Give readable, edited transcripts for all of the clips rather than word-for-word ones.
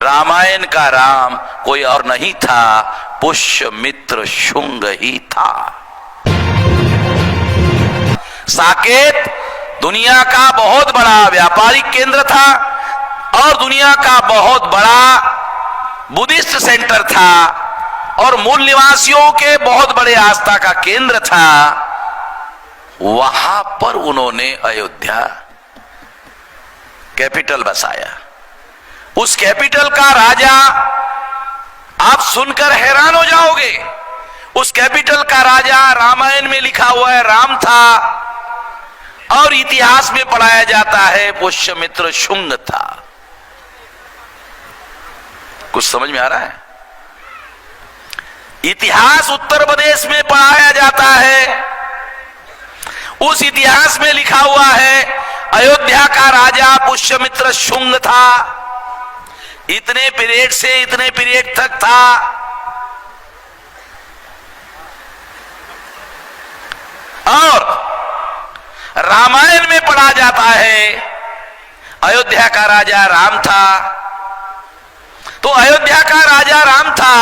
रामायण का राम कोई और नहीं था, पुष्यमित्र शुंग ही था। साकेत दुनिया का बहुत बड़ा व्यापारिक केंद्र था और दुनिया का बहुत बड़ा बुद्धिस्ट सेंटर था और मूल निवासियों के बहुत बड़े आस्था का केंद्र था। वहां पर उन्होंने अयोध्या कैपिटल बसाया। उस कैपिटल का राजा, आप सुनकर हैरान हो जाओगे, उस कैपिटल का राजा रामायण में लिखा हुआ है राम था और इतिहास में पढ़ाया जाता है पुष्यमित्र शुंग था। कुछ समझ में आ रहा है? इतिहास उत्तर प्रदेश में पढ़ाया जाता है, उस इतिहास में लिखा हुआ है अयोध्या का राजा पुष्यमित्र शुंग था, इतने पीरियड से इतने पीरियड तक था। और रामायण में पढ़ा जाता है अयोध्या का राजा राम था। तो अयोध्या का राजा राम था,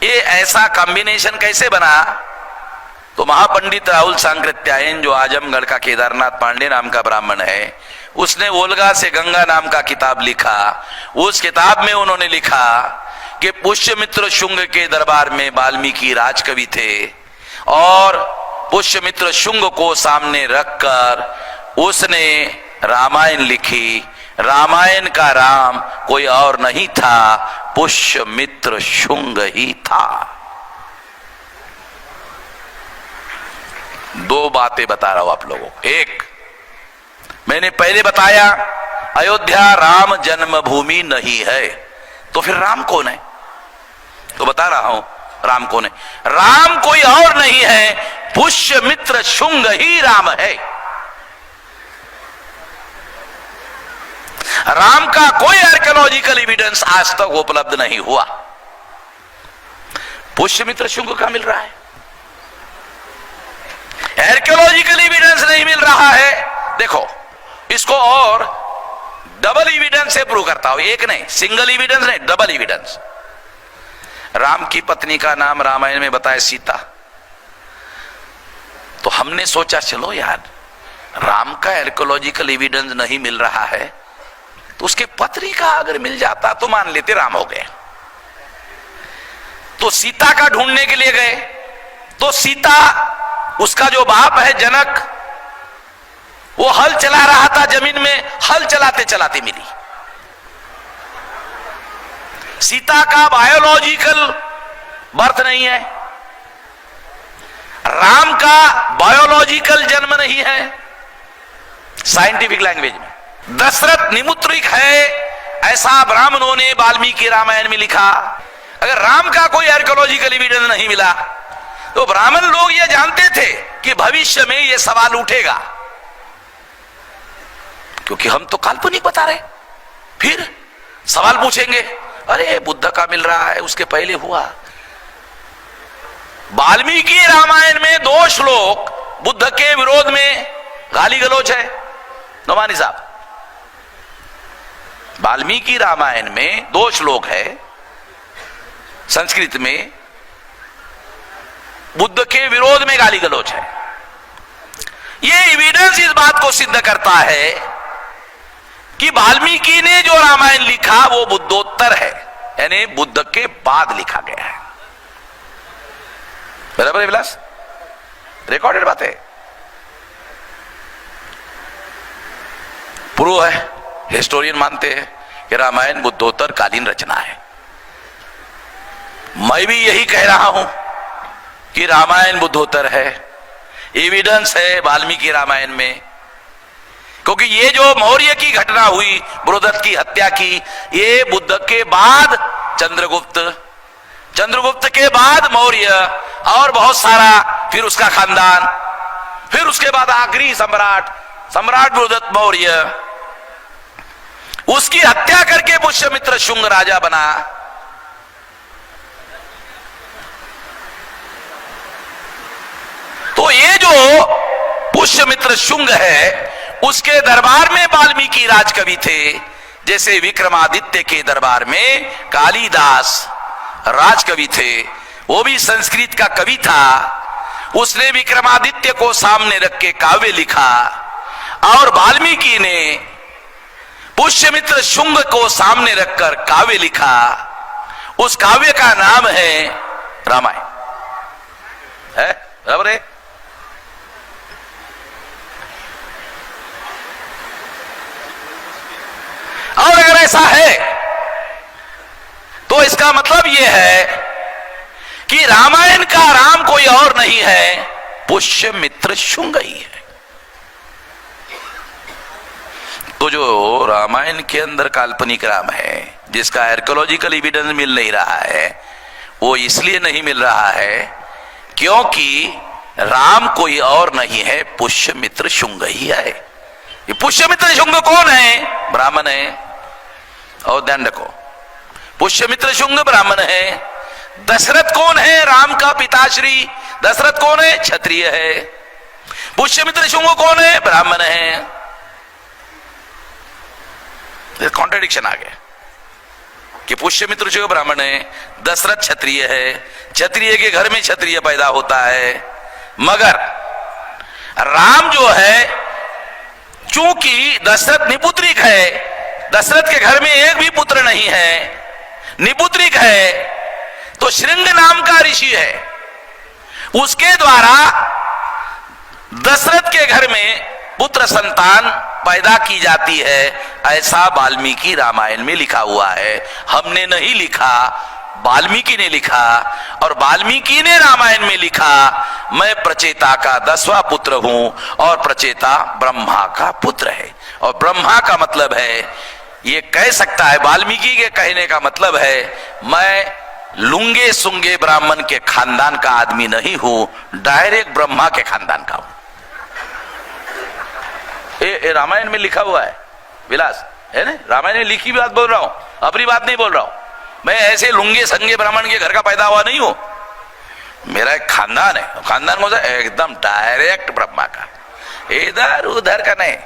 ये ऐसा कॉम्बिनेशन कैसे बना? तो महापंडित राहुल सांकृत्यायन, जो आजमगढ़ का केदारनाथ पांडे नाम का ब्राह्मण है, उसने ओल्गा से गंगा नाम का किताब लिखा। उस किताब में उन्होंने लिखा कि पुष्यमित्र शुंग के दरबार में वाल्मीकि राजकवि थे और पुष्यमित्र शुंग को सामने रखकर उसने रामायण लिखी। रामायण का राम कोई और नहीं था, पुष्यमित्र शुंग ही था। दो बातें बता रहा हूं आप लोगों को। एक, मैंने पहले बताया अयोध्या राम जन्मभूमि नहीं है, तो फिर राम कौन है? तो बता रहा हूं राम कौन है। राम कोई और नहीं है, पुष्यमित्र शुंग ही राम है। राम का कोई आर्कियोलॉजिकल एविडेंस आज तक उपलब्ध नहीं हुआ। पुष्यमित्र शुंग का मिल रहा है, आर्कियोलॉजिकल एविडेंस नहीं मिल रहा है। देखो, इसको और डबल एविडेंस से प्रूव करता हूं। एक नहीं, सिंगल एविडेंस नहीं, डबल एविडेंस। राम की पत्नी का नाम रामायण में बताया सीता। तो हमने सोचा चलो यार, राम का आर्कियोलॉजिकल एविडेंस नहीं मिल रहा है, तो उसके पत्नी का अगर मिल जाता तो मान लेते राम हो गए। तो सीता का ढूंढने के लिए गए, तो सीता, उसका जो बाप है जनक, वो हल चला रहा था जमीन में, हल चलाते चलाते मिली। सीता का बायोलॉजिकल बर्थ नहीं है, राम का बायोलॉजिकल जन्म नहीं है। साइंटिफिक लैंग्वेज में दशरथ निमुत्रिक है, ऐसा ब्राह्मणों ने वाल्मीकि रामायण में लिखा। अगर राम का कोई आर्कियोलॉजिकल एविडेंस नहीं मिला, तो ब्राह्मण लोग ये जानते थे कि भविष्य में ये सवाल उठेगा, क्योंकि हम तो काल्पनिक बता रहे। फिर सवाल पूछेंगे, अरे बुद्ध का मिल रहा है, उसके पहले हुआ। वाल्मीकि रामायण में 2 श्लोक बुद्ध के विरोध में गाली गलौज है। नोमानी साहब, वाल्मीकि रामायण में 2 श्लोक है संस्कृत में, बुद्ध के विरोध में गाली गलौज है। यह एविडेंस इस बात को सिद्ध करता है कि वाल्मीकि ने जो रामायण लिखा वो बुद्धोत्तर है, यानी बुद्ध के बाद लिखा गया है। बराबर है विलास? रिकॉर्डेड बात है, प्रूव है। हिस्टोरियन मानते हैं कि रामायण बुद्धोत्तर कालीन रचना है। मैं भी यही कह रहा हूं कि रामायण बुद्धोत्तर है। एविडेंस है वाल्मीकि रामायण में, क्योंकि ये जो मौर्य की घटना हुई, बृहदत्त की हत्या की, ये बुद्ध के बाद चंद्रगुप्त, चंद्रगुप्त के बाद मौर्य और बहुत सारा, फिर उसका खानदान, फिर उसके बाद आखिरी सम्राट, सम्राट बृहदत्त मौर्य, उसकी हत्या करके पुष्यमित्र शुंग राजा बना। तो ये जो पुष्यमित्र शुंग है, उसके दरबार में वाल्मीकि राजकवि थे। जैसे विक्रमादित्य के दरबार में कालिदास राजकवि थे, वो भी संस्कृत का कवि था, उसने विक्रमादित्य को सामने रख के काव्य लिखा, और वाल्मीकि ने पुष्यमित्र शुंग को सामने रखकर काव्य लिखा। उस काव्य का नाम है रामायण। है बराबर है? और अगर ऐसा है तो इसका मतलब यह है कि रामायण का राम कोई और नहीं है, पुष्यमित्र शुंग ही है। तो जो रामायण के अंदर काल्पनिक राम है, जिसका आर्कियोलॉजिकल एविडेंस मिल नहीं रहा है, वो इसलिए नहीं मिल रहा है क्योंकि राम कोई और नहीं है, पुष्यमित्र शुंग ही है। ये पुष्यमित्र शुंग कौन है? ब्राह्मण है। और ध्यान रखो, पुष्यमित्र शुंग ब्राह्मण है। दशरथ कौन है? राम का पिताश्री दशरथ कौन है? क्षत्रिय है। पुष्यमित्र शुंग कौन है? ब्राह्मण है। कॉन्ट्रडिक्शन आ गया कि पुष्यमित्र शुंग ब्राह्मण है, दशरथ क्षत्रिय है, क्षत्रिय के घर में क्षत्रिय पैदा होता है। मगर राम जो है, चूंकि दशरथ निपुत्रिक है, दशरथ के घर में एक भी पुत्र नहीं है, निपुत्रिक है, तो श्रृंग नाम का ऋषि है, उसके द्वारा दशरथ के घर में पुत्र संतान पैदा की जाती है। ऐसा वाल्मीकि रामायण में लिखा हुआ है। हमने नहीं लिखा, वाल्मीकि ने लिखा, और वाल्मीकि ने रामायण में लिखा, मैं प्रचेता का 10वां पुत्र हूं और प्रचेता ब्रह्मा का पुत्र है। और ब्रह्मा का मतलब है, ये कह सकता है, वाल्मीकि के कहने का मतलब है, मैं लुंगे सुंगे ब्राह्मण के खानदान का आदमी नहीं हूं, डायरेक्ट ब्रह्मा के खानदान का हूं। ये रामायण में लिखा हुआ है विलास, है ना? रामायण में लिखी बात बोल रहा हूं, अपनी बात नहीं बोल रहा हूं। मैं ऐसे लुंगे संगे ब्राह्मण के घर का पैदा हुआ नहीं हूं। मेरा एक खानदान है, खानदान कौन सा? एकदम डायरेक्ट ब्रह्मा का, इधर उधर का नहीं,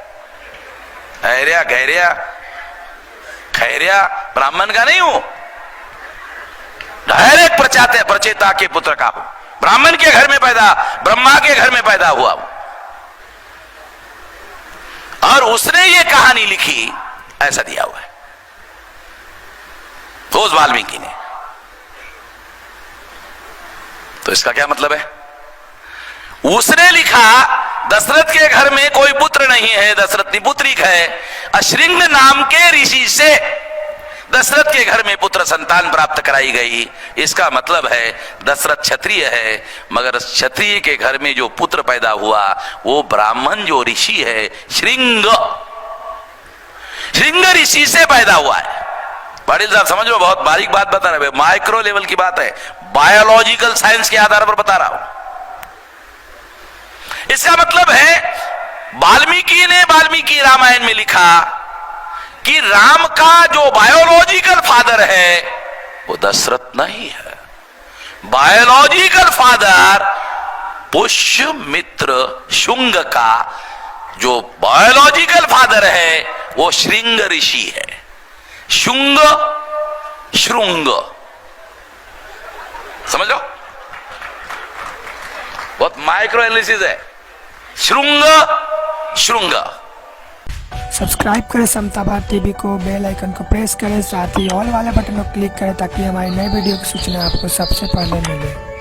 ऐरिया गैरिया खैरिया ब्राह्मण का नहीं हूं, डायरेक्ट प्रचेता के पुत्र का हूं। ब्राह्मण के घर में पैदा, ब्रह्मा के घर में पैदा हुआ हूं। और उसने ये कहानी लिखी, ऐसा दिया हुआ है उस वाल्मीकि ने। तो इसका क्या मतलब है? उसने लिखा, दशरथ के घर में कोई पुत्र नहीं है, दशरथ निपुत्रिक है। अश्रिंग नाम के ऋषि से दशरथ के घर में पुत्र संतान प्राप्त कराई गई। इसका मतलब है दशरथ क्षत्रिय है, मगर क्षत्रिय के घर में जो पुत्र पैदा हुआ वो ब्राह्मण जो ऋषि है, श्रृंग ऋषि से पैदा हुआ है। पाटिल साहब समझ लो, बहुत बारीक बात बता रहे, माइक्रो लेवल की बात है, बायोलॉजिकल साइंस के आधार पर बता रहा हूं। इसका मतलब है वाल्मीकि ने वाल्मीकि रामायण में लिखा कि राम का जो बायोलॉजिकल फादर है वो दशरथ नहीं है, बायोलॉजिकल फादर पुष्यमित्र शुंग का जो बायोलॉजिकल फादर है वो श्रृंग ऋषि है। शुंग श्रृंग, समझ लो, बहुत माइक्रो एनालिसिस है। श्रृंग श्रृंग। सब्सक्राइब करें समताबाद टीवी को, बेल आइकन को प्रेस करें, साथ ही ऑल वाले बटन को क्लिक करें ताकि हमारी नई वीडियो की सूचना आपको सबसे पहले मिले।